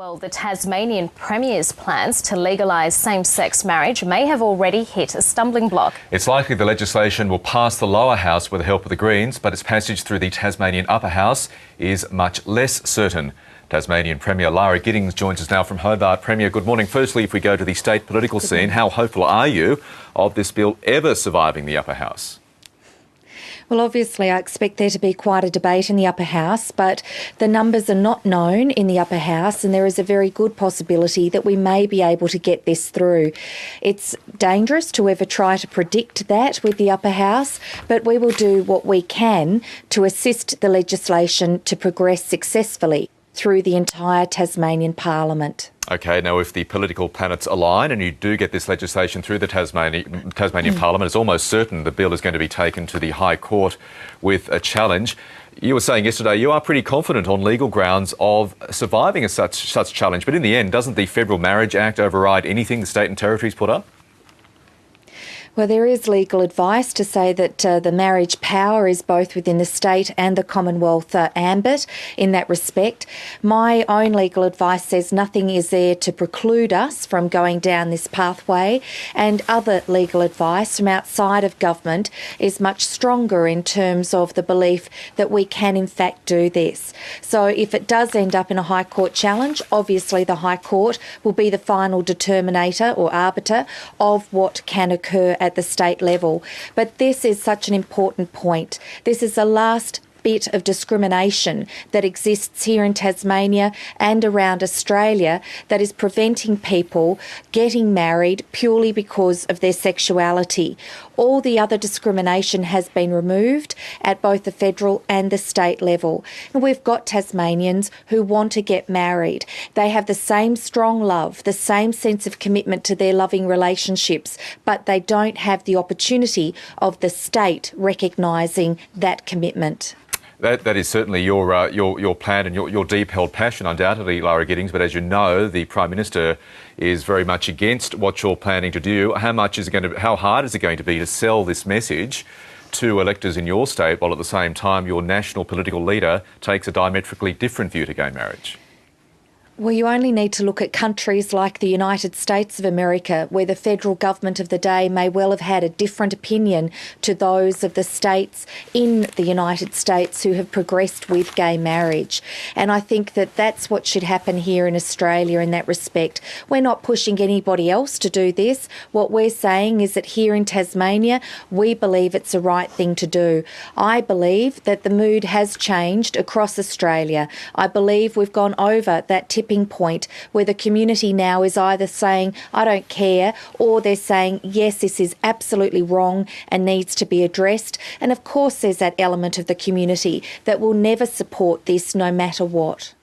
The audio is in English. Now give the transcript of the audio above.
Well, the Tasmanian Premier's plans to legalise same-sex marriage may have already hit a stumbling block. It's likely the legislation will pass the lower house with the help of the Greens, but its passage through the Tasmanian upper house is much less certain. Tasmanian Premier Lara Giddings joins us now from Hobart. Premier, good morning. Firstly, if we go to the state political scene, how hopeful are you of this bill ever surviving the upper house? Well, obviously, I expect there to be quite a debate in the upper house, but the numbers are not known in the upper house, and there is a very good possibility that we may be able to get this through. It's dangerous to ever try to predict that with the upper house, but we will do what we can to assist the legislation to progress successfully through the entire Tasmanian Parliament. OK, now if the political planets align and you do get this legislation through the Tasmanian Parliament, it's almost certain the bill is going to be taken to the High Court with a challenge. You were saying yesterday you are pretty confident on legal grounds of surviving such challenge, but in the end, doesn't the Federal Marriage Act override anything the state and territories put up? Well, there is legal advice to say that the marriage power is both within the state and the Commonwealth ambit in that respect. My own legal advice says nothing is there to preclude us from going down this pathway, and other legal advice from outside of government is much stronger in terms of the belief that we can in fact do this. So if it does end up in a High Court challenge, obviously the High Court will be the final determinator or arbiter of what can occur at the state level. But this is such an important point. This is the last bit of discrimination that exists here in Tasmania and around Australia that is preventing people getting married purely because of their sexuality. All the other discrimination has been removed at both the federal and the state level. And we've got Tasmanians who want to get married. They have the same strong love, the same sense of commitment to their loving relationships, but they don't have the opportunity of the state recognising that commitment. That is certainly your plan and your deep-held passion, undoubtedly, Lara Giddings. But as you know, the Prime Minister is very much against what you're planning to do. How hard is it going to be to sell this message to electors in your state, while at the same time your national political leader takes a diametrically different view to gay marriage? Well, you only need to look at countries like the United States of America, where the federal government of the day may well have had a different opinion to those of the states in the United States who have progressed with gay marriage. And I think that that's what should happen here in Australia in that respect. We're not pushing anybody else to do this. What we're saying is that here in Tasmania, we believe it's the right thing to do. I believe that the mood has changed across Australia. I believe we've gone over that tipping point where the community now is either saying, I don't care, or they're saying, yes, this is absolutely wrong and needs to be addressed. And of course, there's that element of the community that will never support this no matter what.